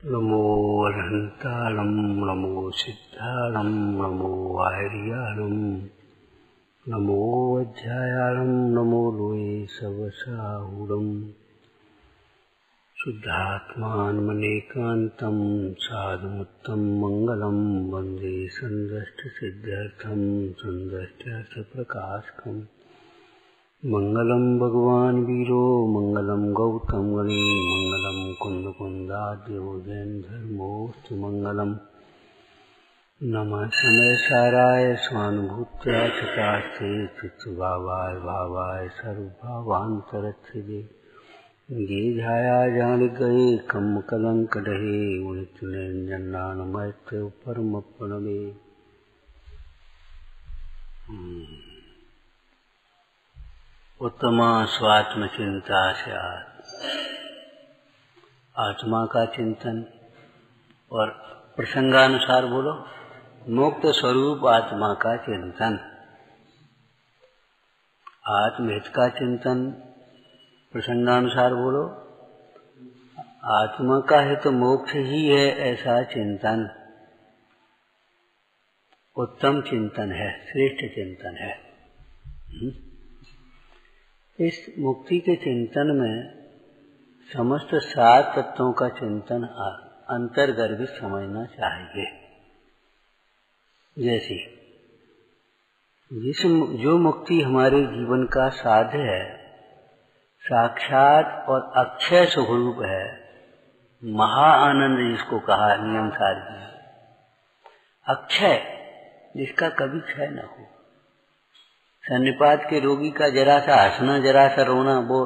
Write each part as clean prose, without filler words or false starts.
नमो अरहंतारं नमो सिद्धारं नमो आर्यारं नमो अध्यायारं नमो लोये सवसाहुरं शुद्धात्मानमनेकान्तं साधुमुत्तं मंगलं वन्दे सन्दष्टसिद्ध्यर्थं सन्दष्ट्यर्थप्रकाशकम् मंगलम भगवान वीरो मंगलम गौतम गणे मंगलम कुंदकुंदाद्योजन धर्मोस्तु मंगलम नमः समय साराय स्वानुभूत्या चतास्ते चित्तभावाय भावाय सर्वभावांतरच्छिदे गे झाया जान गए कम कलंक डहे उदित निरंजनान मैत्र परम प्रणवे। उत्तमा स्वात्म चिंता स्यात्, आत्मा का चिंतन और प्रसंगानुसार बोलो मुक्त स्वरूप आत्मा का चिंतन, आत्महित का चिंतन प्रसंगानुसार बोलो आत्मा का हित तो मोक्ष ही है ऐसा चिंतन उत्तम चिंतन है, श्रेष्ठ चिंतन है। इस मुक्ति के चिंतन में समस्त 7 तत्वों का चिंतन अंतर्गर्भित समझना चाहिए। जैसे जो मुक्ति हमारे जीवन का साध्य है, साक्षात और अक्षय सुखरूप है, महा आनंद जिसको कहा नियम सार की, अक्षय जिसका कभी क्षय न हो। सन्निपात के रोगी का जरा सा हंसना जरा सा रोना वो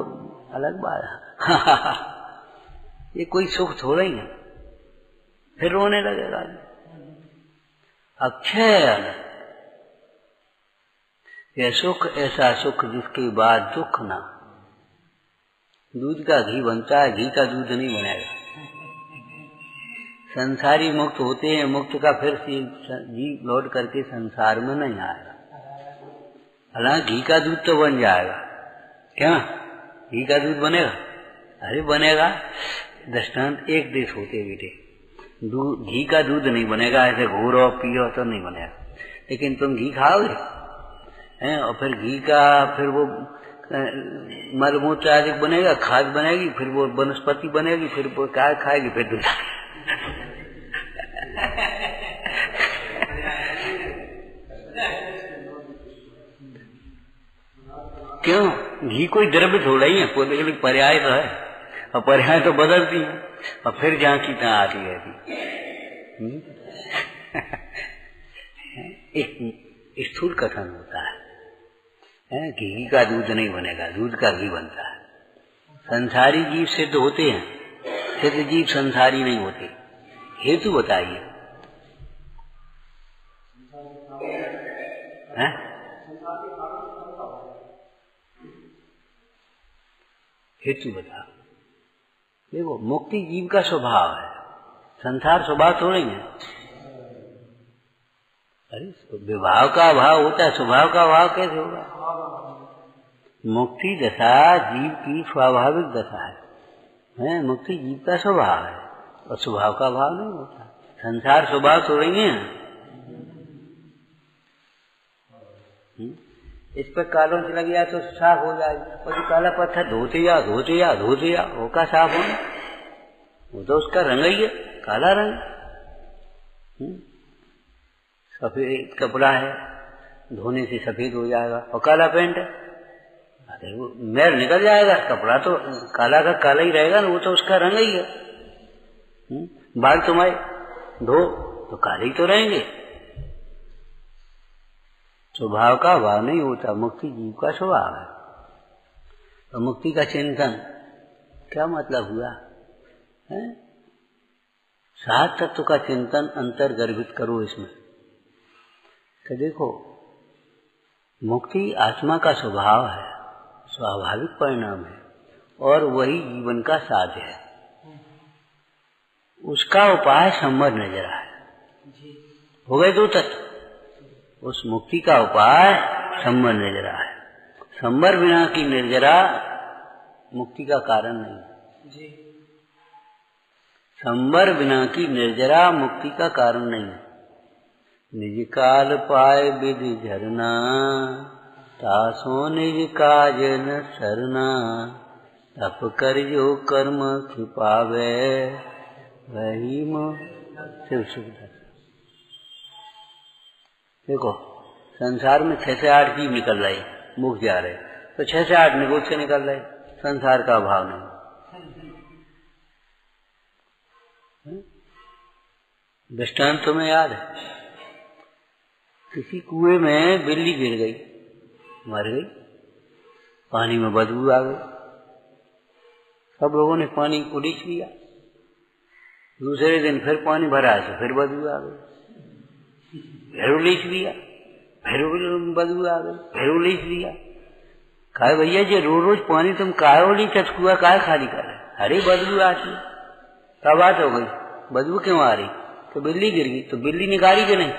अलग बात है। ये कोई सुख थोड़ा ही है, फिर रोने लगेगा। अक्षय यह सुख ऐसा सुख जिसके बाद दुख ना। दूध का घी बनता है, घी का दूध नहीं बनेगा। संसारी मुक्त होते हैं, मुक्त का फिर घी लौट करके संसार में नहीं आएगा। हालांकि घी का दूध तो बन जाएगा। क्या घी का दूध बनेगा? अरे बनेगा। दृष्टांत एक देश होते बेटे, घी का दूध नहीं बनेगा। ऐसे घोरो पियो तो नहीं बनेगा, लेकिन तुम घी खाओगे हैं, और फिर घी का फिर वो मलमूत्र आदि बनेगा, खाद बनेगी, फिर वो वनस्पति बनेगी, फिर वो क्या खाएगी, फिर दूध। क्यों? घी कोई द्रव्य थोड़ा ही है, कोई पर्याय तो है, और पर्याय तो बदलती है, और फिर जहाँ की तहाँ आती रहती। एक स्थूल कथन होता है कि घी का दूध नहीं बनेगा, दूध का घी बनता है। संसारी जीव सिद्ध होते हैं, सिद्ध जीव संसारी नहीं होते। हेतु बताइए। हेतु बता। देखो मुक्ति जीव का स्वभाव है, संसार स्वभाव थोड़े है। अरे विभाव का अभाव होता है, स्वभाव का अभाव कैसे होगा? मुक्ति दशा जीव की स्वाभाविक दशा है। मुक्ति जीव का स्वभाव है और स्वभाव का अभाव नहीं होता। संसार स्वभाव थोड़े है। इस पर कालों से लग गया तो साफ हो जाएगी, और जो काला पत्थर धोते या वो का साफ होना, वो तो उसका रंग ही है, काला रंग। सफेद कपड़ा है, धोने से सफेद हो जाएगा, और काला पेंट है, अरे वो मैल निकल जाएगा, कपड़ा तो काला का काला ही रहेगा ना, वो तो उसका रंग ही है। बाल तुम्हारे धो तो काले ही तो रहेंगे। स्वभाव का अभाव नहीं होता, मुक्ति जीव का स्वभाव है। तो मुक्ति का चिंतन क्या मतलब हुआ है? 7 तत्व का चिंतन अंतर्गर्भित करो इसमें। तो देखो मुक्ति आत्मा का स्वभाव है, स्वाभाविक परिणाम है, और वही जीवन का साध्य है। उसका उपाय संवर निर्जरा है। हो गए 2 तत्व। उस मुक्ति का उपाय संवर निर्जरा है। संवर बिना की निर्जरा मुक्ति का कारण नहीं है। संवर बिना की निर्जरा मुक्ति का कारण नहीं है। निज काल पाए विधि झरना, तासो निज काज न सरना। तप कर जो कर्म छिपावे, वही शिव सुखदास। देखो संसार में 6 से 8 जीव निकल रहे, मुख जा रहे, तो 6 से 8 निगोद से निकल रहे, संसार का अभाव नहीं। दृष्टांत तुम्हें याद है, किसी कुएं में बिल्ली गिर गई, मर गई, पानी में बदबू आ गई, सब लोगों ने पानी को लीच लिया। दूसरे दिन फिर पानी भरा तो फिर बदबू आ गई, फिर लीच लिया, फिर बदबू आ गई, फिर लीच लिया। कहा भैया जी रोज रोज पानी तुम काहे लीचत, कुआ काहे खाली कर रहे? अरे बदबू आती। क्या बात हो गई, बदबू क्यों आ रही? तो बिल्ली गिर गई। तो बिल्ली निकाली कि नहीं?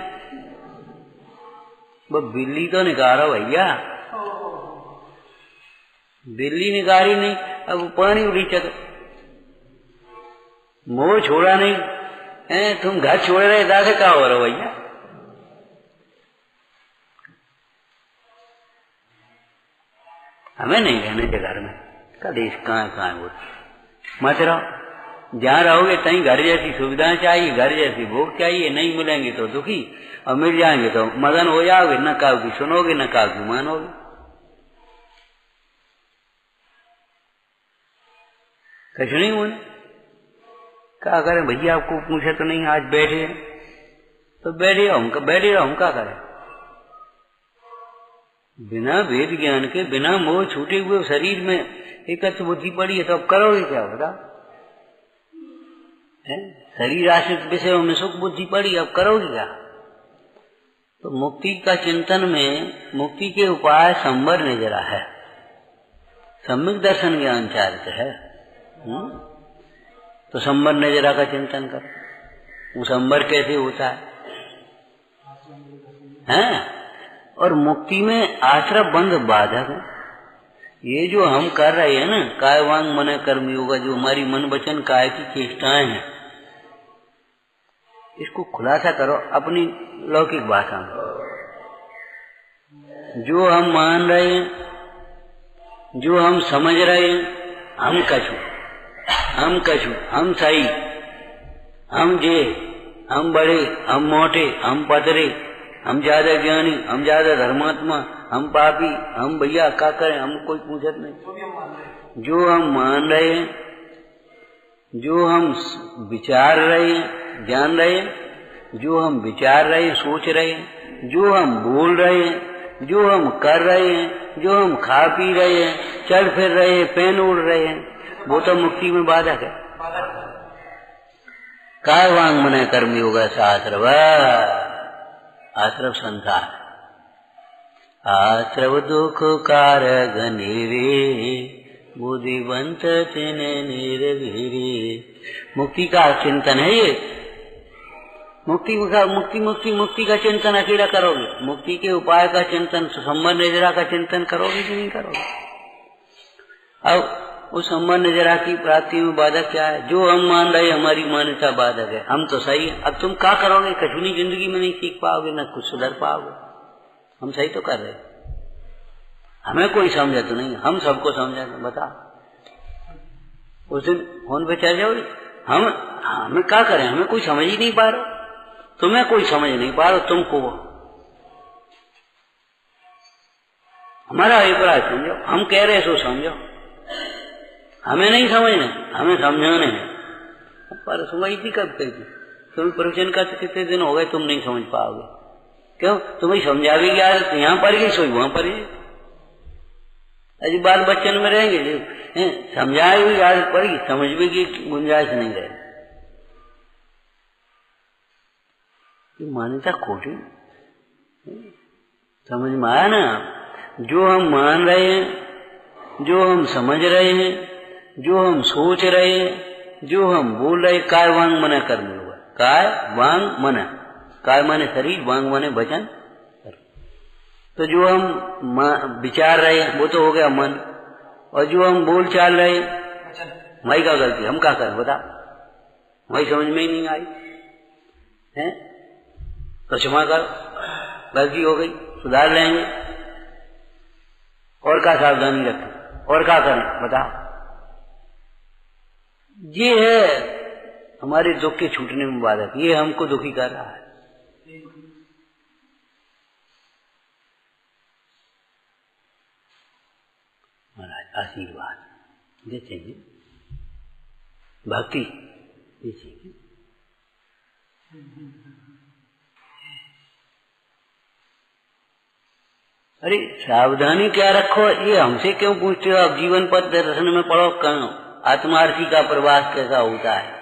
वो बिल्ली तो निकालो भैया, बिल्ली निकाली नहीं, अब पानी उलीचत, मोह छोड़ा नहीं। तुम घर छोड़ रहे दादा क्या हो रहा भैया? हमें नहीं रहने के घर में, कलेश कहाँ वो मत रहो। जहाँ रहोगे तहीं घर जैसी सुविधाएं चाहिए, घर जैसी भोग चाहिए। नहीं मिलेंगे तो दुखी, और मिल जाएंगे तो मदन हो जाओगे, न काऊ की सुनोगे न काऊ की मानोगे। कुछ नहीं हुआ, क्या करें भैया? आपको पूछे तो नहीं, आज बैठे तो बैठे रहो, हम क्या करें? बिना वेद ज्ञान के, बिना मोह छूटे हुए शरीर में एकत्र बुद्धि पड़ी है, तो अब करोगे क्या? बता, शरीर आश्रित विषयों में सुख बुद्धि पड़ी, अब करोगे क्या? तो मुक्ति का चिंतन में, मुक्ति के उपाय संवर निजरा है, सम्यक दर्शन ज्ञान चारित है। तो संवर निजरा का चिंतन कर। वो संवर कैसे होता है? और मुक्ति में आश्रय बंध बाधक है। ये जो हम कर रहे हैं ना, काय वांग मन कर्म योग, जो हमारी मन वचन काय की चेष्टाएं हैं, इसको खुलासा करो अपनी लौकिक भाषा में। जो हम मान रहे हैं, जो हम समझ रहे हैं, हम कछु, हम सही, हम जे, हम बड़े, हम मोटे, हम पतरे, हम ज्यादा ज्ञानी, हम ज्यादा धर्मात्मा, हम पापी, हम भैया क्या करें? हम कोई पूछत नहीं। जो हम मान रहे हैं, जो हम विचार रहे हैं, जान रहे हैं, जो हम विचार रहे हैं, सोच रहे हैं, जो हम बोल रहे हैं, जो हम कर रहे हैं, जो हम खा पी रहे हैं, चल फिर रहे हैं, पेन उड़ रहे हैं, वो तो मुक्ति में बाधक है। काय वांग मन कर्म योग आश्रव, आश्रव संसार, आश्रव दुख कारक निरे, बुद्धिवंत तिन निर्वीरे। मुक्ति का चिंतन है ये। मुक्ति का चिंतन अकेला करोगे, मुक्ति के उपाय का चिंतन, संवर निजरा का चिंतन करोगे कि नहीं करोगे? अब उस संवर निजरा की प्राप्ति में बाधक क्या है? जो हम मान रहे, हमारी मान्यता बाधक है, हम तो सही है। अब तुम क्या करोगे? कठिनी जिंदगी में नहीं सीख पाओगे, न कुछ सुधर पाओगे। हम सही तो कर रहे, हमें कोई समझा तो नहीं, हम सबको समझा। बता, उस दिन फोन पे चल जाओ, हमें क्या करें? हमें कोई समझ ही नहीं पा रहा, तुम्हें कोई समझ नहीं पा रहा, तुमको हमारा अभिप्राय समझो, हम कह रहे सो समझो। हमें नहीं समझना, हमें समझाने हैं। पर सुनाई थी कब कही थी? तुम प्रवचन का कितने दिन हो गए, तुम नहीं समझ पाओगे। क्यों? तुम्हें समझावी की आदत यहाँ पर ही, सोई वहां पर ही। अजी बाल बच्चन में रहेंगे, समझाए हुई आदत पड़ी, समझने की गुंजाइश नहीं रहे। ये मान्यता खोटी, समझ में आया ना? जो हम मान रहे हैं, जो हम समझ रहे हैं, जो हम सोच रहे हैं, जो हम बोल रहे, काय वांग मन कर्म योग। काय वांग मन, काय माने शरीर, वांग माने वचन। तो जो हम विचार रहे हैं वो तो हो गया मन, और जो हम बोल चाल रहे हैं, माई का गलती, हम क्या करें? बता, वही समझ में ही नहीं आई है, तो क्षमा करो, गलती हो गई, सुधार लेंगे। और क्या सावधानी रखें, और क्या करें बताओ। ये है हमारे दुख के छूटने में बाधक, ये हमको दुखी कर रहा है। महाराज आशीर्वाद ये चाहिए, भक्ति ये चाहिए। अरे सावधानी क्या रखो, ये हमसे क्यों पूछते हो? आप जीवन पथ दर्शन में पढ़ो, कहो आत्मार्थी का प्रवास कैसा होता है।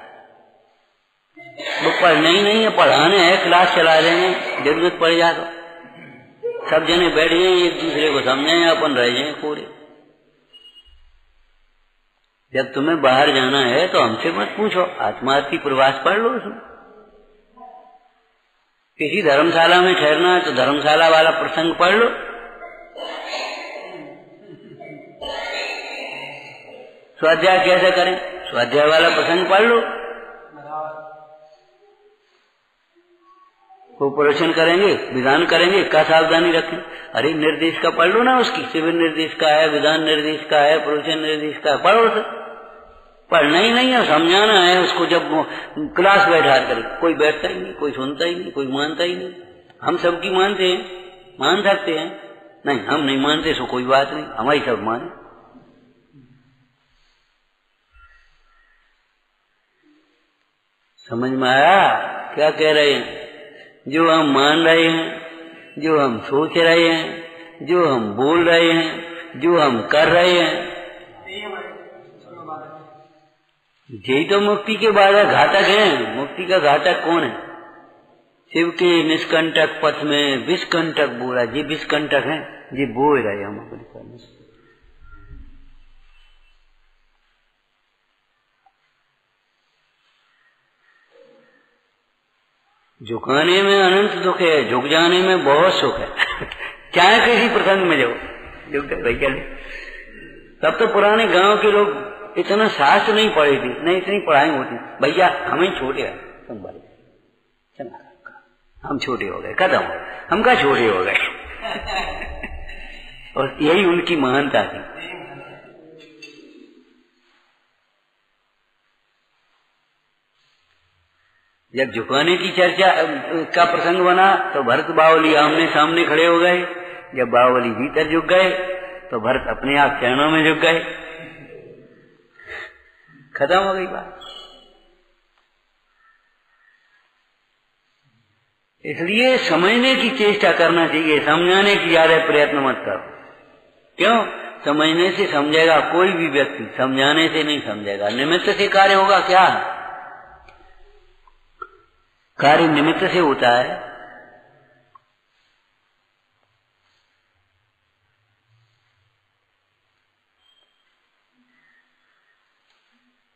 वो पढ़ना ही नहीं है, पढ़ाने है, क्लास चला देंगे, जरूरत पड़ जाए तो सब जने बैठ जाए, एक दूसरे को समझें, अपन रह जाए पूरे। जब तुम्हें बाहर जाना है तो हमसे मत पूछो, आत्मार्थी प्रवास पढ़ लो उसमें। किसी धर्मशाला में ठहरना है तो धर्मशाला वाला प्रसंग पढ़ लो। स्वाध्याय कैसे करें, स्वाध्याय वाला प्रसंग पढ़ लो। उपरोचन करेंगे, विधान करेंगे, क्या सावधानी रखें। अरे निर्देश का पढ़ लो ना, उसकी शिविर निर्देश का है, विधान निर्देश का है, प्रवचन निर्देश का है, पढ़ो उसे। पढ़ना ही नहीं है, समझाना है उसको। जब क्लास बैठा कर कोई बैठता ही नहीं, कोई सुनता ही नहीं, कोई मानता ही नहीं। हम सबकी मानते हैं, मान सकते हैं, नहीं हम नहीं मानते सो कोई बात नहीं, हमारी सब माने। समझ में आया क्या कह रहे हैं? जो हम मान रहे हैं, जो हम सोच रहे हैं, जो हम बोल रहे हैं, जो हम कर रहे हैं, यही तो मुक्ति के बाधक घातक है। मुक्ति का घातक कौन है? शिव के निष्कंटक पथ में विषकंटक बोला, ये विषकंटक है, ये बोल रहे हम अपने कर्म से। झुकाने में अनंत दुख है, झुक जाने में बहुत सुख है। चाहे किसी प्रसंग में जाओ, झुक गए भाई चले। तब तो पुराने गांव के लोग इतना शास्त्र नहीं पढ़े थे, नहीं इतनी पढ़ाई होती। भैया हमें छोटे हैं, तुम बड़े, चला हम छोटे हो गए, खत्म, हम क्या छोटे हो गए। और यही उनकी महानता थी। जब झुकाने की चर्चा का प्रसंग बना तो भरत बावली आमने सामने खड़े हो गए। जब बावली भीतर झुक गए तो भरत अपने आप चरणों में झुक गए, खत्म हो गई बात। इसलिए समझने की चेष्टा करना चाहिए, समझाने की ज्यादा प्रयत्न मत करो। क्यों? समझने से समझेगा कोई भी व्यक्ति, समझाने से नहीं समझेगा। निमित्त से कार्य होगा क्या? कार्य निमित्त से होता है।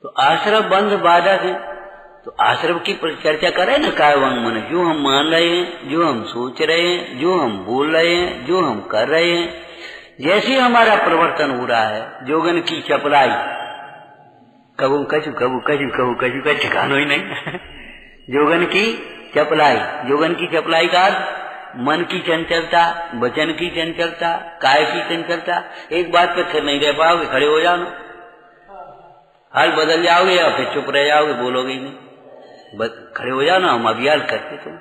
तो आश्रम बंध बाधक है, तो आश्रम की चर्चा करें ना। काय वांग मन, जो हम मान रहे हैं, जो हम सोच रहे हैं, जो हम बोल रहे हैं, जो हम कर रहे हैं, जैसे हमारा परिवर्तन हो रहा है। जोगन की चपलाई, कबू कछु कबू कछु कबू कछु का ठिकाना ही नहीं। जोगन की चपलाई, जोगन की चपलाई का मन की चंचलता, वचन की चंचलता, काय की चंचलता। एक बात पर स्थिर नहीं रह पाओगे, खड़े हो जाओ ना, हाल बदल जाओगे या फिर चुप रह जाओगे, बोलोगे ही नहीं। खड़े हो जाओ ना, हम अभियान करते। तुम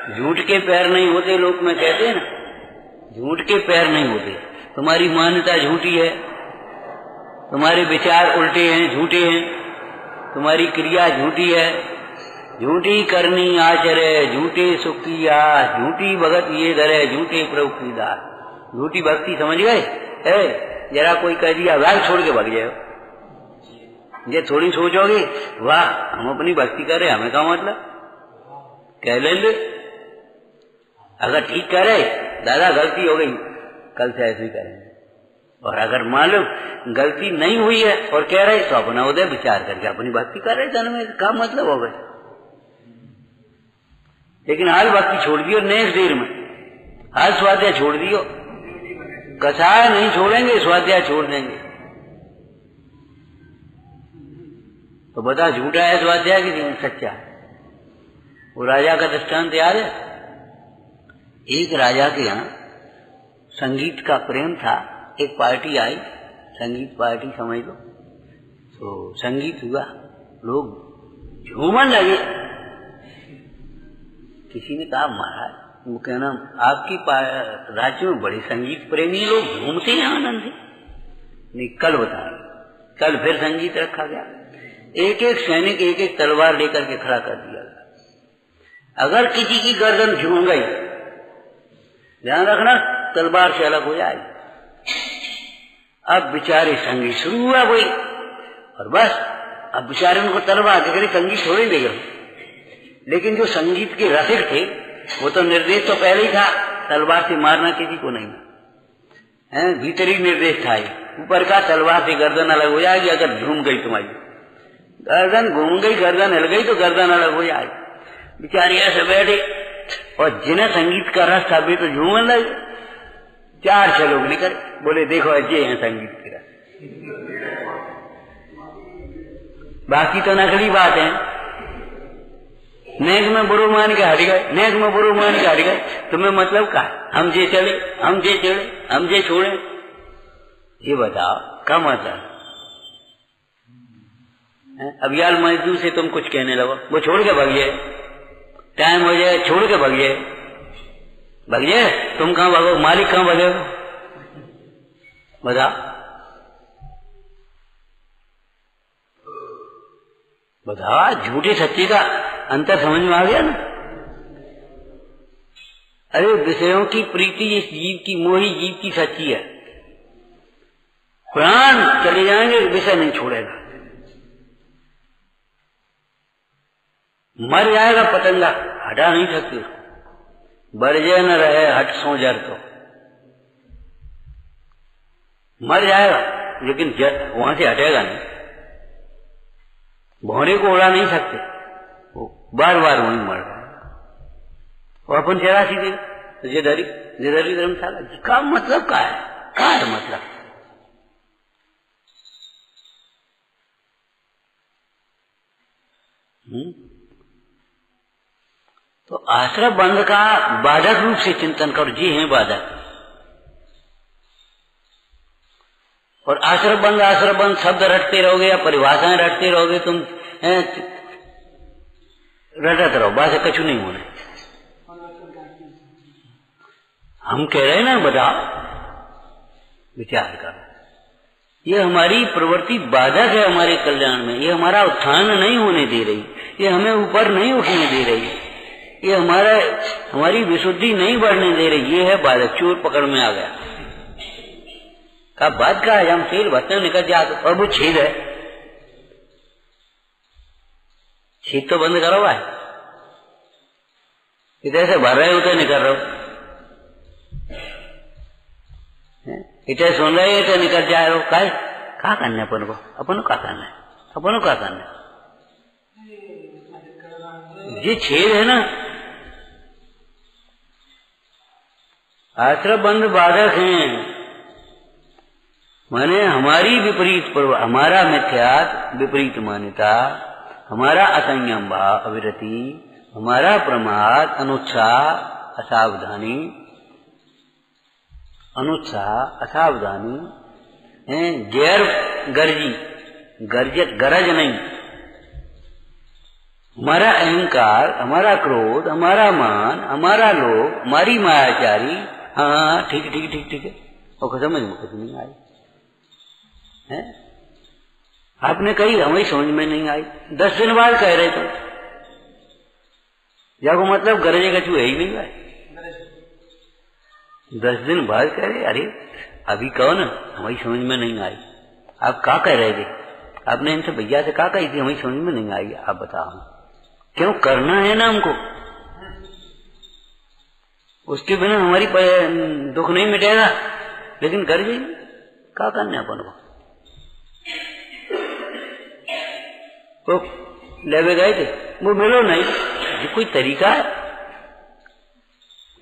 झूठ के पैर नहीं होते, लोग में कहते हैं ना, झूठ के पैर नहीं होते। तुम्हारी मान्यता झूठी है, तुम्हारे विचार उल्टे हैं, झूठे हैं, तुम्हारी क्रिया झूठी है, झूठी करनी आचरे, झूठे सुख की आस, झूठी भगत ये धरे, झूठे प्रभु की दास। झूठी भक्ति समझ गए? जरा कोई कह दिया वाह छोड़ के भाग जाओ, ये थोड़ी सोचोगे वाह हम अपनी भक्ति कर रहे, हमें क्या मतलब, कह ले। अगर ठीक करे दादा गलती हो गई, कल से ऐसे ही करेंगे। और अगर मालूम गलती नहीं हुई है और कह रहे तो अपना उदय विचार करके अपनी भक्ति कर रहे, जन्म में क्या मतलब हो गए। लेकिन हाल भक्ति छोड़ दियो, नेक्स्ट देर में हाल स्वाध्याय छोड़ दियो, कसाय नहीं छोड़ेंगे, स्वाध्याय छोड़ देंगे। तो बता झूठा है स्वाध्याय कि सच्चा है? वो राजा का दृष्टांत याद है? एक राजा के यहाँ संगीत का प्रेम था। एक पार्टी आई, संगीत पार्टी समझ लो। तो संगीत हुआ, लोग झूमन लगे। किसी ने कहा महाराज, वो कहना आपकी राज्य में बड़े संगीत प्रेमी लोग घूमते हैं आनंद से। नहीं, कल बता, कल फिर संगीत रखा गया। एक एक सैनिक एक एक तलवार लेकर के खड़ा कर दिया। अगर किसी की गर्दन झूम गई, ध्यान रखना, तलवार से अलग हो जाएगी। अब बेचारे संगीत शुरू हुआ वही, और बस अब बेचारे उनको तलवार देकर संगीत थोड़ी देगा। लेकिन जो संगीत के रसिक थे वो तो निर्देश तो पहले ही था, तलवार से मारना किसी को नहीं है, भीतरी निर्देश था। ऊपर का तलवार से गर्दन अलग हो जाएगी। अगर झूम गई तुम्हारी गर्दन, घूम गई, गर्दन हिल गई तो गर्दन अलग हो जाएगी। बेचारे ऐसे बैठे, और जिन्हें संगीत का रस था वे तो झूमने लगे। 4-6 लोग निकल बोले देखो ये है संगीत के रस, बाकी तो नकली बात है। नेक में बुरो मान के हट गए, नेक में बुरो मान के हट गए। तुम्हें मतलब का हम जे चले, हम जे चढ़े, हम जे छोड़े, ये बताओ क्या मतलब? अब यार मजदूर से तुम कुछ कहने लगो, वो छोड़ के भाग जाए, टाइम हो जाए छोड़ के भाग जाए, भाग जाए। तुम कहाँ भागो, मालिक कहाँ भागेगा? बताओ बताओ, झूठे सच्चे का अंतर समझ में आ गया ना? अरे विषयों की प्रीति इस जीव की, मोही जीव की सच्ची है। प्राण चले जाएंगे, विषय नहीं छोड़ेगा। मर जाएगा पतंगा, हटा नहीं सकते उसको। बरजे न रहे हट सो जर, तो मर जाएगा लेकिन वहां से हटेगा नहीं। भौरे को उड़ा नहीं सकते, वो बार बार वहीं मर रहा। वो अपन 84 दिन तो जिधरी धर्मशाला का मतलब क्या है? क्या है मतलब? तो आश्रम बंध का बाधक रूप से चिंतन करो, जी है बाधक। और आश्रम बंध शब्द रटते रहोगे या परिभाषाएं रटते रहोगे, तुम रटत रहो, बात कछु नहीं होने। हम कह रहे हैं ना, बताओ, विचार करो। ये हमारी प्रवृत्ति बाधक है हमारे कल्याण में। ये हमारा उत्थान नहीं होने दे रही, ये हमें ऊपर नहीं उठने दे रही, ये हमारी विशुद्धि नहीं बढ़ने दे रही। ये है बाधक। चोर पकड़ में आ गया, का बात का है, हम तेल भरते निकल जाते, और वो छेद है, छेद तो बंद करो भाई। इधर से भर रहे हो तो निकल रहे हो, इधर सुन रहे हो तो निकल जा रहे हो। क्या करना है अपन को? अपन क्या करना है? अपन को क्या करना है? ये छेद है ना, आश्रम बंध बाधक हैं। माने हमारी विपरीत हमारा मिथ्यात, विपरीत मान्यता, हमारा असंयम भाव, अविरति, हमारा प्रमाद, अनुत्साह, असावधानी, गैर गर्जी, गरज नहीं, हमारा अहंकार, हमारा क्रोध, हमारा मान, हमारा लोभ, हमारी मायाचारी। हाँ ठीक है, ठीक है, और समझ में कुछ नहीं आई है? आपने कही, हमें समझ में नहीं आई। 10 दिन बाद कह रहे थे, जाको मतलब गरजे कछु है ही नहीं भाई। 10 दिन बाद कह रहे, अरे अभी कहो ना, हमें समझ में नहीं आई। आप क्या कह रहे थे? आपने इनसे भैया से क्या कही थी? हमें समझ में नहीं आई। आप बताओ, क्यों करना है ना हमको, उसके बिना हमारी दुख नहीं मिटेगा। लेकिन कर गई, क्या करना अपन को? तो लेवे गए थे, वो मिलो नहीं। ये कोई तरीका है?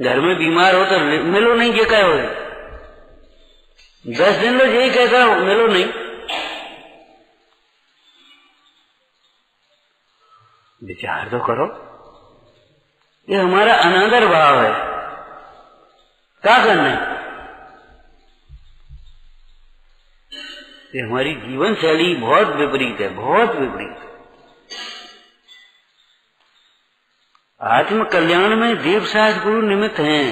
घर में बीमार हो तो मिलो नहीं, ये क्या हो? 10 दिन लो यही कहता हूं, मिलो नहीं। विचार तो करो, ये हमारा अनादर भाव है। क्या करना है? ये हमारी जीवन शैली बहुत विपरीत है, बहुत विपरीत। आत्म कल्याण में देवशास्त्र गुरु निमित्त हैं,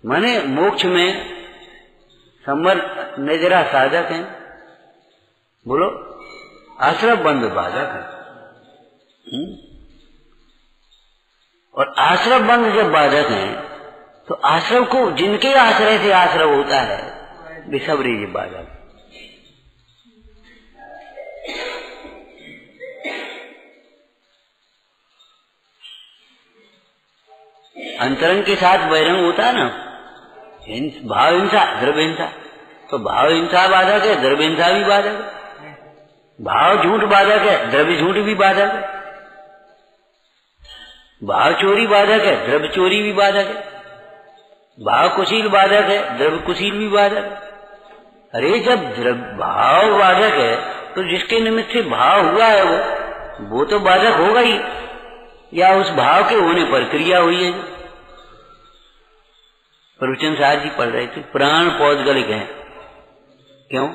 माने मोक्ष में संवर्त नजरा साधक हैं। बोलो, आश्रम बंद बाधक है। और आश्रम बंद जब बाधक हैं तो आश्रम को जिनके आश्रय से आश्रम होता है वे सब रीज बाधक। अंतरंग के साथ बहिरंग होता है ना, भाव हिंसा द्रव्य हिंसा, तो भाव हिंसा बाधक है, द्रव्य हिंसा भी बाधक है। भाव झूठ बाधक है, द्रव्य झूठ भी बाधक है। भाव चोरी बाधक है, द्रव्य चोरी भी बाधक है। भाव कुशील बाधक है, द्रव्य कुशील भी बाधक है। अरे जब भाव बाधक है तो जिसके निमित्त से भाव हुआ है वो तो बाधक होगा ही, या उस भाव के होने पर क्रिया हुई है। प्रवचन साहब जी पढ़ रहे थे, प्राण पौधगलिक हैं। क्यों?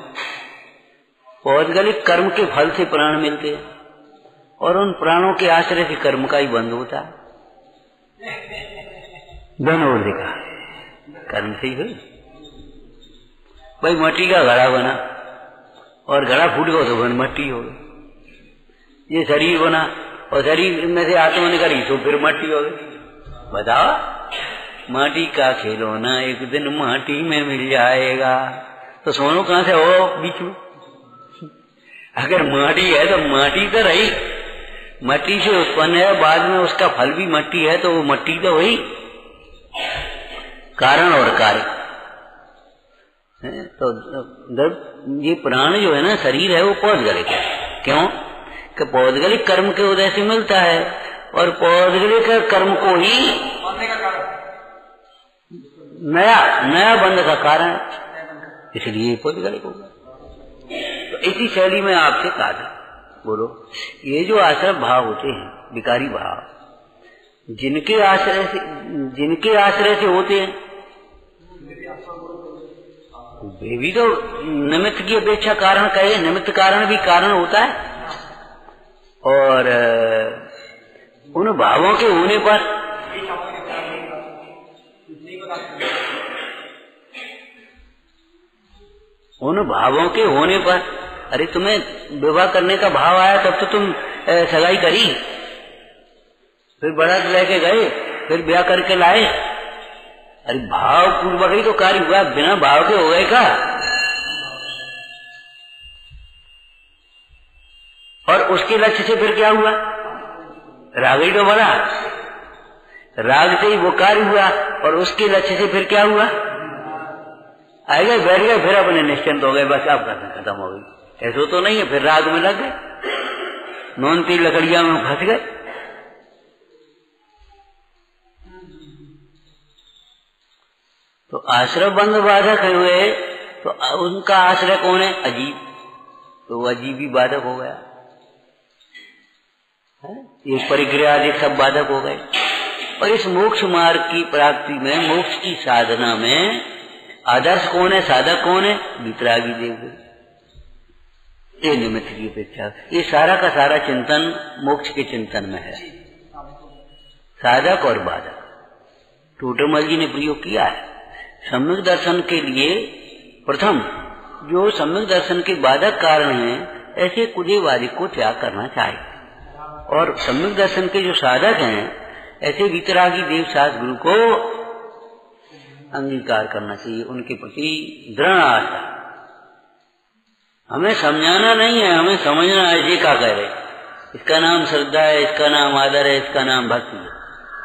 पौधगलिक कर्म के फल से प्राण मिलते हैं और उन प्राणों के आश्रय से कर्म का ही बंध होता है। दोनों ओर देखा, कर्म से ही हुई। भाई मट्टी का घड़ा बना और घड़ा फूट गया तो मट्टी हो गई। ये शरीर बना और शरीर में से आत्मा निकली तो फिर मट्टी हो गई। बताओ, माटी का खिलौना एक दिन माटी में मिल जाएगा तो सोनू कहां से हो बीच में? अगर माटी है तो माटी तो रही, मट्टी से उत्पन्न है, बाद में उसका फल भी मट्टी है, तो वो मट्टी तो वही कारण और कार्य। तो ये प्राण जो है ना, शरीर है, वो पौधगलिक है। क्यों? कि पौधगलिक कर्म के उदय से मिलता है और पौधगलिक कर्म को ही नया बंध का कारण, इसलिए पौधगलिक होगा। तो इसी शैली में आपसे कहा था, बोलो, ये जो आश्रय भाव होते हैं, विकारी भाव, जिनके आश्रय से होते हैं, वे भी तो निमित्त की अपेक्षा कारण कहे, निमित्त कारण भी कारण होता है। और उन भावों के होने पर अरे तुम्हें विवाह करने का भाव आया तब तो तुम सगाई करी, फिर बारात लेके गए, फिर ब्याह करके लाए। अरे भाव पूर्वक ही तो कार्य हुआ, बिना भाव के हो गए का? और उसके लक्ष्य से फिर क्या हुआ? राग ही तो बना, राग से ही वो कार्य हुआ और उसके लक्ष्य से फिर क्या हुआ? आए गए, बैठ गए, फिर अपने निश्चिंत हो गए, बस अब खत्म हो गई। ऐसा तो नहीं है, फिर राग में लग गए, नौनती लकड़िया में फंस गए। तो आश्रय बंध बाधक हुए तो उनका आश्रय कौन है? अजीब, तो वो अजीब ही बाधक हो गया। एक परिक्रिया आदि सब बाधक हो गए। और इस मोक्ष मार्ग की प्राप्ति में, मोक्ष की साधना में आदर्श कौन है, साधक कौन है? वितरागी देवगुरु। ये निमित्त की अपेक्षा, ये सारा का सारा चिंतन मोक्ष के चिंतन में है, साधक और बाधक। टोटरमल जी ने प्रयोग किया है सम्यक दर्शन के लिए। प्रथम जो सम्यक दर्शन के बाधक कारण हैं, ऐसे कुदेवादी को त्याग करना चाहिए, और सम्यक दर्शन के जो साधक हैं, ऐसे वितरागी देवशास्त्र गुरु को अंगीकार करना चाहिए, उनके प्रति दृढ़ आस्था। हमें समझाना नहीं है, हमें समझना है। ये क्या कह रहे, इसका नाम श्रद्धा है, इसका नाम आदर है, इसका नाम भक्ति है,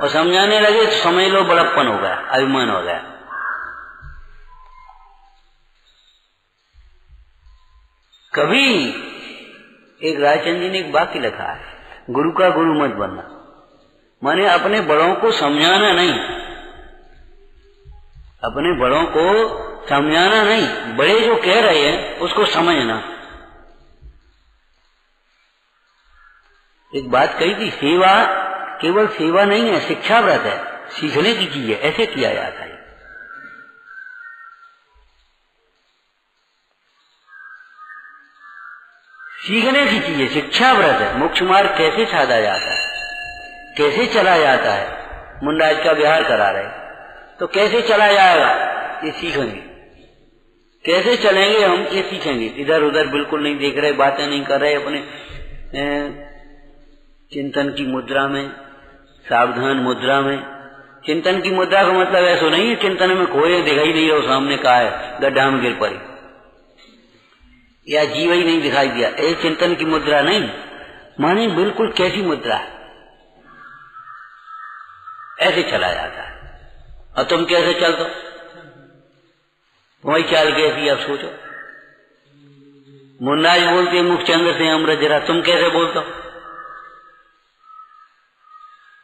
और समझाने लगे तो समझ लो बड़प्पन हो गया, अभिमान हो गया। कभी एक रायचंद जी ने एक वाक्य लिखा है, गुरु का गुरु मत बनना, माने अपने बड़ों को समझाना नहीं, अपने बड़ों को समझाना नहीं, बड़े जो कह रहे हैं उसको समझना। एक बात कही थी, सेवा केवल सेवा नहीं है, शिक्षा व्रत है, सीखने की चीज है, ऐसे किया जाता है। सीखने की चीज है, शिक्षा व्रत है। मोक्ष मार्ग कैसे साधा जाता है, कैसे चला जाता है। मुंडाज का विहार करा रहे तो कैसे चला जाएगा, ये सीखेंगे। कैसे चलेंगे हम, ये सीखेंगे। इधर उधर बिल्कुल नहीं देख रहे, बातें नहीं कर रहे, अपने चिंतन की मुद्रा में, सावधान मुद्रा में। चिंतन की मुद्रा का मतलब ऐसा नहीं है चिंतन में खोए दिखाई नहीं रहो, सामने कहा है गड्ढा में गिर पड़ी या जीव ही नहीं दिखाई दिया, ये चिंतन की मुद्रा नहीं। माने बिल्कुल कैसी मुद्रा है, ऐसे चला जाता है। और तुम कैसे चलते हो, वही चाल कैसी, अब सोचो। मुन्नाज बोलते मुख चंद्र से अमृत जरा, तुम कैसे बोलते हो?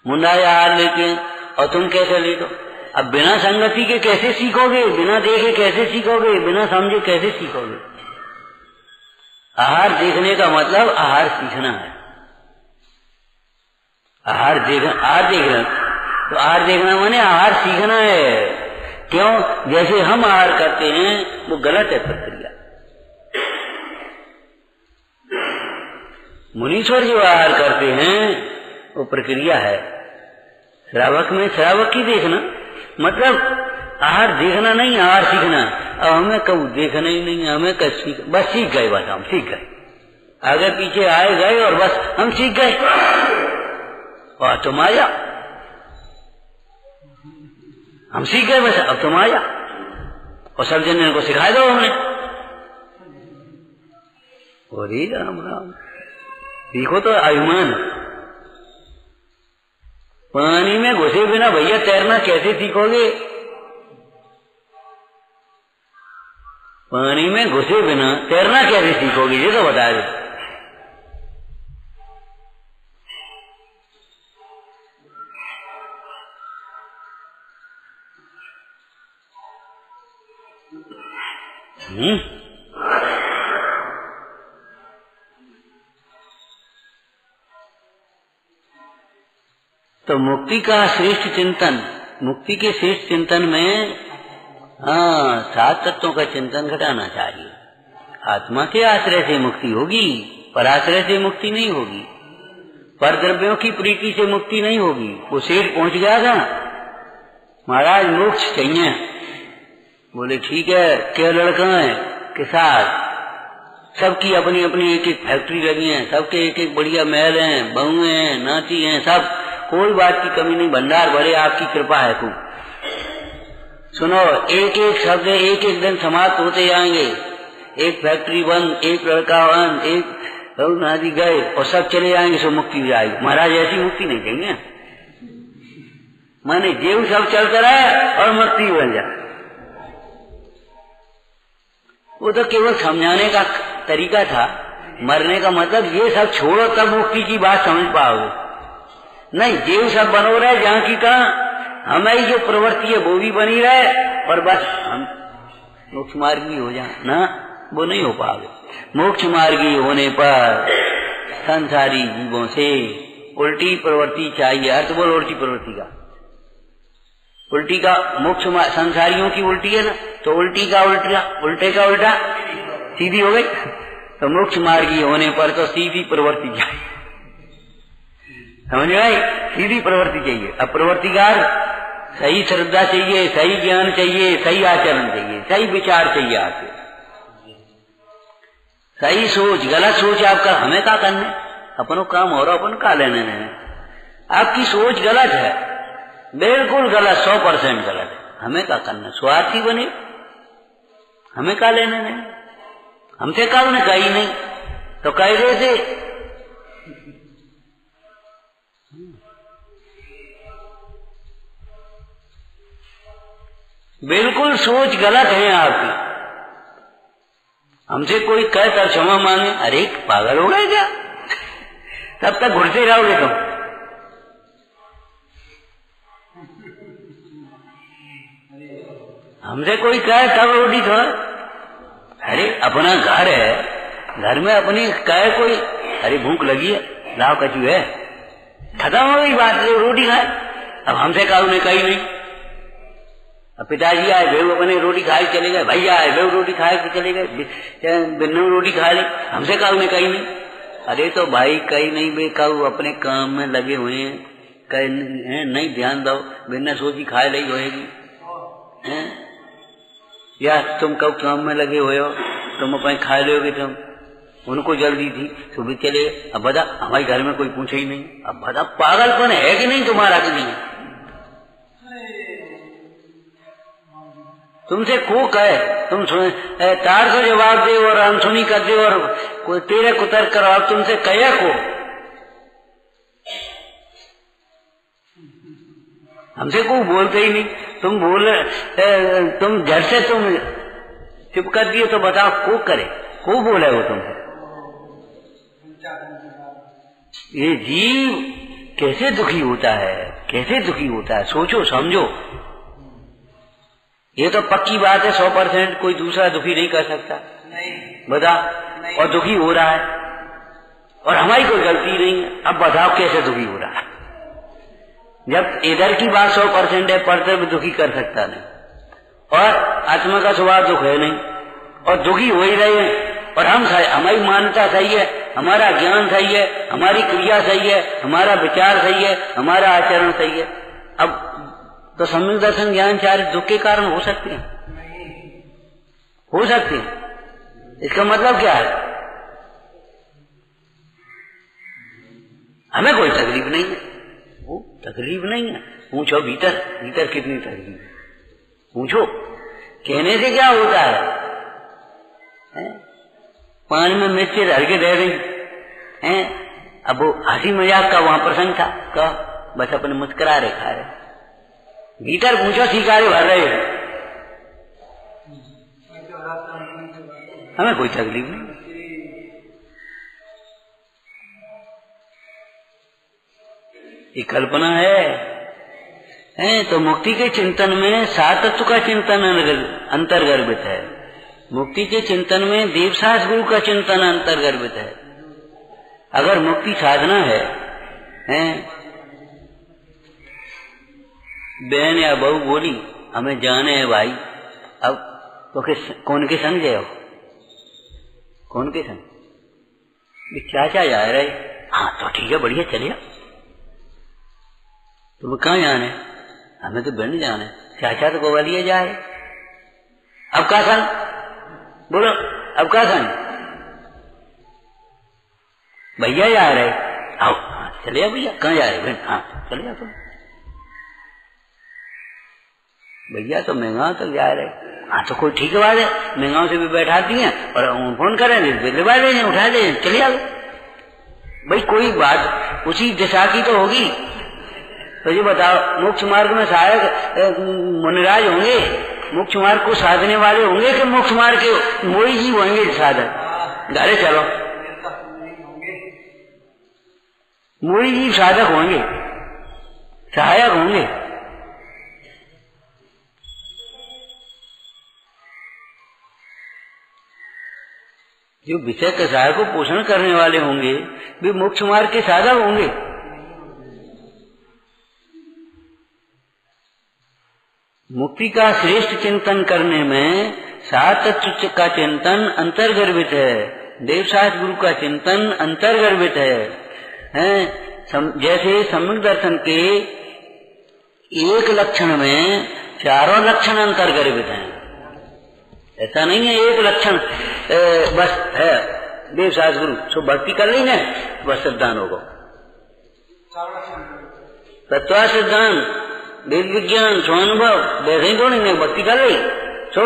मुन्नाज आहार लेके और तुम कैसे लेते हो? अब बिना संगति के कैसे सीखोगे, बिना देखे कैसे सीखोगे, बिना समझे कैसे सीखोगे? आहार देखने का मतलब आहार सीखना है। आहार देखना तो आहार देखना माने आहार सीखना है। क्यों? जैसे हम आहार करते हैं वो गलत है प्रक्रिया। मुनीश्वर जो आहार करते हैं वो प्रक्रिया है। श्रावक में श्रावक की देखना मतलब आहार देखना नहीं, आहार सीखना। अब हमें कब देखना ही नहीं, हमें कब सीख, बस सीख गए, बस हम सीख गए, आगे पीछे आए गए और बस हम सीख गए। और तुम आया, हम सीख गए बस, अब तुम आया और सब जन को सिखा दो हमने। अरे राम राम, सीखो तो अभिमान। पानी में घुसे बिना भैया तैरना कैसे सीखोगे? पानी में घुसे बिना तैरना कैसे सीखोगे, ये तो बता दो। तो मुक्ति का श्रेष्ठ चिंतन, मुक्ति के श्रेष्ठ चिंतन में 7 तत्वों का चिंतन घटाना चाहिए। आत्मा के आश्रय से मुक्ति होगी, पराश्रय से मुक्ति नहीं होगी, पर द्रव्यों की प्रीति से मुक्ति नहीं होगी। वो सेठ पहुंच गया था, महाराज मोक्ष चाहिए। बोले ठीक है, क्या लड़का है के साथ, सबकी अपनी अपनी एक एक फैक्ट्री लगी है, सबके एक एक बढ़िया महल हैं, बहुएं हैं, नाती हैं, सब, कोई बात की कमी नहीं, भंडार भरे, आपकी कृपा है खूब। सुनो, एक एक शब्द एक एक दिन समाप्त होते जाएंगे। एक फैक्ट्री बंद, एक लड़का बंद, एक नाती गए और सब चले जाएंगे, सो मुक्ति हो जाएगी। महाराज ऐसी मुक्ति नहीं चाहिए, माने जीव सब चलता रहे और मुक्ति बन जाए। वो तो केवल समझाने का तरीका था। मरने का मतलब ये सब छोड़ो तब मुक्ति की बात समझ पाओगे। नहीं, जीव सब बनो रहे जहाँ की कहा, हमारी जो प्रवृत्ति है वो भी बनी रहे और बस हम मोक्ष मार्गी हो जाए ना, वो नहीं हो पाओगे। मोक्ष मार्गी होने पर संसारी जीवों से उल्टी प्रवृत्ति चाहिए। अर्थ बोल उल्टी प्रवृत्ति का, उल्टी का मोक्ष, संसारियों की उल्टी है ना, तो उल्टी का उल्टा, उल्टे का उल्टा सीधी हो गई। तो मोक्ष मार्गी होने पर तो सीधी प्रवृत्ति चाहिए, समझ गए? सीधी प्रवृत्ति चाहिए। अब प्रवृत्ति का सही श्रद्धा चाहिए, सही ज्ञान चाहिए, सही आचरण चाहिए, सही विचार चाहिए आपको, सही सोच। गलत सोच आपका, हमें क्या करने, अपनों काम हो रहा, अपन का लेने नहीं। आपकी सोच गलत है, बिल्कुल गलत, 100% गलत है। हमें क्या करना, स्वार्थी बने, हमें क्या लेने नहीं, हमसे क्या उन्हें कही नहीं तो कह देते। बिल्कुल सोच गलत है आपकी। हमसे कोई कहे तब क्षमा मांगे, अरे पागल हो गए क्या, तब तक घुरते रहोगे तुम। हमसे कोई कहे तब रोटी थोड़ा, अरे अपना घर है, घर में अपनी कहे कोई, अरे भूख लगी है, लाओ कचू है, खत्म हो गई बात। रोटी खाए, अब हमसे काऊ ने कही नहीं। अब पिताजी आए, बेहू अपने रोटी खाए चले गए, भैया आए, बेहू रोटी खाए के चले गए, बिन्नू रोटी खा ली, हमसे काऊ ने कही नहीं। अरे तो भाई कही नहीं बे, काऊ अपने काम में लगे हुए हैं, कहीं नहीं ध्यान दो, बिना सोची खाए ली होएगी, या तुम कब काम में लगे हुए हो, तुम अपने खा लोगे। तुम उनको जल्दी थी, सुबह चले। अब बता, हमारे घर में कोई पूछे ही नहीं। अब बता, पागलपन है कि नहीं तुम्हारा कि नहीं? तुमसे को कहे, तुम तार को जवाब दे और अनसुनी कर दे और कोई तेरे कुतर करो। अब तुमसे कहे को, हमसे को बोलते ही नहीं। तुम बोल, तुम घर से तुम चुप कर दिए तो बताओ को करे, को बोले वो तुमसे? ये जीव कैसे दुखी होता है, कैसे दुखी होता है, सोचो समझो। ये तो पक्की बात है 100% कोई दूसरा दुखी नहीं कर सकता, बता। और दुखी हो रहा है और हमारी कोई गलती नहीं है। अब बताओ कैसे दुखी हो रहा है? जब इधर की बात 100% है, पर भी दुखी कर सकता नहीं। और आत्मा का स्वभाव दुख है नहीं, और दुखी हो ही रहे हैं। और हम हमारी मान्यता सही है, हमारा ज्ञान सही है, हमारी क्रिया सही है, हमारा विचार सही है, हमारा आचरण सही है। अब तो सम्यक दर्शन ज्ञान चार दुख के कारण हो सकते हैं, हो सकते हैं। इसका मतलब क्या है? हमें कोई तकलीफ नहीं है, वो तकलीफ नहीं है। पूछो भीतर, भीतर कितनी तकलीफ है, पूछो। कहने से क्या होता है? पानी में मिर्ची धर के दे रही हैं। अब वो हंसी मजाक का वहां प्रसंग था, का बस अपने मुस्कुरा रहे, खा रहे। भीतर पूछो, शिकारे भर रहे हैं, हमें कोई तकलीफ नहीं। ये कल्पना है तो मुक्ति के चिंतन में सात तत्व का चिंतन अंतर्गर्भित है। मुक्ति के चिंतन में देवसास गुरु का चिंतन अंतर्गर्भित है। अगर मुक्ति साधना है बहन या बहू बोली हमें जाने है भाई, अब तो कौन के संग जाओ? कौन के संग? चाचा जा रहे, हाँ तो ठीक है, बढ़िया, चलिए। तुम कहाँ जाने? हमें तो बहन जाने। चाचा तो ग्वालियर जाए। अब का संग बोलो, अब का संग? भैया जा रहे, आओ, हाँ चलिए भैया। कहाँ जा रहे बहन? हाँ चलिए तुम। भैया तो महंगाओं तक जा रहे, हाँ तो कोई ठीक बात है, महंगाओं से भी बैठाती हैं और फोन करेंगे, दिलवा देंगे, उठा देंगे, चलिए आओ। भाई कोई बात उसी दिशा की तो होगी। तो ये बताओ, मोक्ष मार्ग में सहायक मुनिराज होंगे, मोक्ष मार्ग को साधने वाले होंगे कि मोक्ष मार्ग के मोही जीव होंगे साधक? गारे चलो, मोही जीव साधक होंगे, सहायक होंगे। जो विषय के सहायक को पोषण करने वाले होंगे वे मोक्ष मार्ग के साधक होंगे। मुक्ति का श्रेष्ठ चिंतन करने में सात तत्व का चिंतन अंतर्गर्भित है, देवसास गुरु का चिंतन अंतर्गर्भित है। जैसे सम्यक दर्शन के एक लक्षण में चारों लक्षण अंतर्गर्भित हैं। ऐसा नहीं है एक लक्षण बस है देवसास गुरु, सो भक्ति कर ली ना बस सिद्धांत होगा। तत्व सिद्धांत, वेद विज्ञान, स्वानुभव, वैसे ही तो नहीं भक्ति कर रही। सो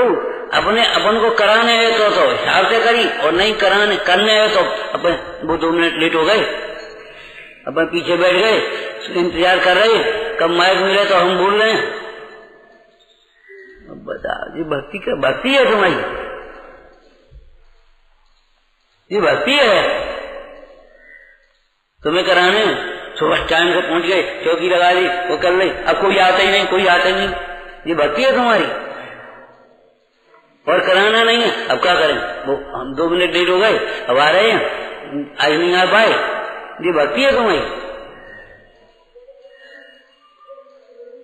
अपने अपन को कराने है तो हिसाब से करी, और नहीं कराने करने है तो अपन वो 2 मिनट लेट हो गए, अपन पीछे बैठ गए, इंतजार कर रहे कब माइक मिले तो हम बोल रहे हैं। अब बताओ, ये भक्ति का भक्ति है तुम्हारी? ये भक्ति है तुम्हें कराने? सुबह टाइम से पहुंच गए, चौकी लगा दी, वो कर ली, अब कोई आता ही नहीं, कोई आता ही नहीं, ये भक्ति है तुम्हारी? और कराना नहीं है, अब क्या करें? वो हम 2 मिनट लेट हो गए, अब आ रहे हैं, आज नहीं आ पाए, ये भक्ति है तुम्हारी?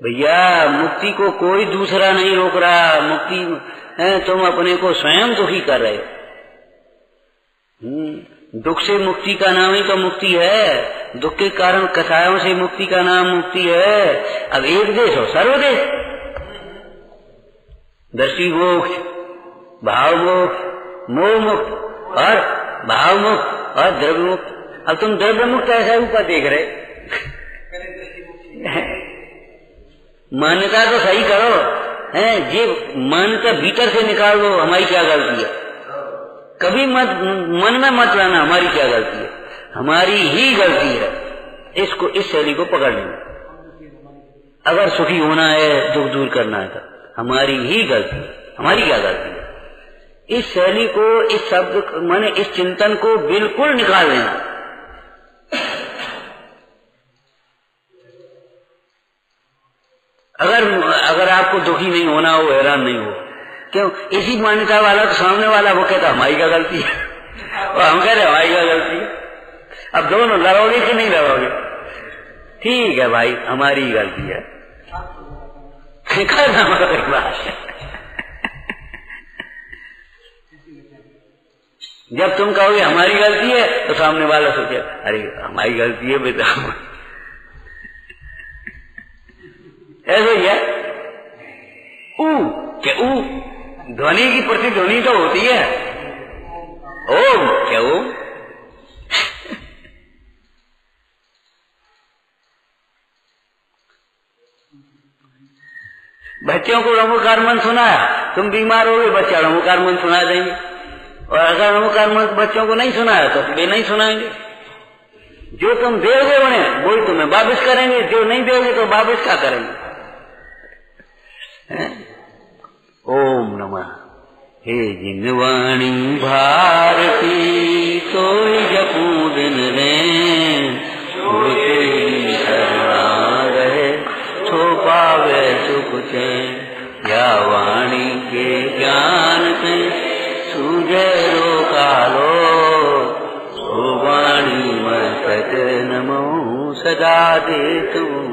भैया मुक्ति को कोई दूसरा नहीं रोक रहा, मुक्ति है तुम अपने को स्वयं दुखी कर रहे हो। दुख से मुक्ति का नाम ही तो मुक्ति है, दुख के कारण कसायों से मुक्ति का नाम मुक्ति है। अब एक देश हो सर्वदेश, दृष्टि मोक्ष, भाव मोक्ष, मोह मुक्त और भाव मुक्त और द्रव्य मुक्त। अब तुम द्रव्य मुक्त ऐसा ऊपर देख रहे, मान्यता तो सही करो है, ये मान्यता भीतर से निकाल दो, हमारी क्या गलती है। कभी मत मन में मत लाना हमारी क्या गलती है, हमारी ही गलती है। इसको इस शैली को पकड़ लेना। अगर सुखी होना है, दुख दूर करना है तो हमारी ही गलती है, हमारी क्या गलती है। इस शैली को, इस शब्द माने इस चिंतन को बिल्कुल निकाल देना। अगर आपको दुखी नहीं होना हो, हैरान नहीं हो, क्यों? इसी मान्यता वाला तो सामने वाला वो कहता हमारी क्या गलती है और हम कह रहे हमारी क्या गलती है। अब दोनों लड़ोगे कि नहीं लड़ोगे? ठीक है भाई, हमारी ही गलती है, करना जब तुम कहोगे हमारी गलती है तो सामने वाला सोचे अरे हमारी गलती है बेटा, ऐसे ही है। ऊ ध्वनि की प्रतिध्वनि तो होती है, ओम क्या ओम। बच्चों को रमोकार मन सुनाया, तुम बीमार हो गए, बच्चा रमोकार मन सुना देंगे, और अगर रमोकार मन बच्चों को नहीं सुनाया तो वे नहीं सुनाएंगे। जो तुम दोगे उन्हें वही तुम्हें वापस करेंगे, जो नहीं दोगे तो वापस क्या करेंगे। ओम नमः। हे जिनवाणी भारती सोई जपू दिन रैन, रहे तो पावे सुख चैन। या वाणी के ज्ञान से सूझे रोका लो, सो वाणी मैं सत नमो सदा दे तू।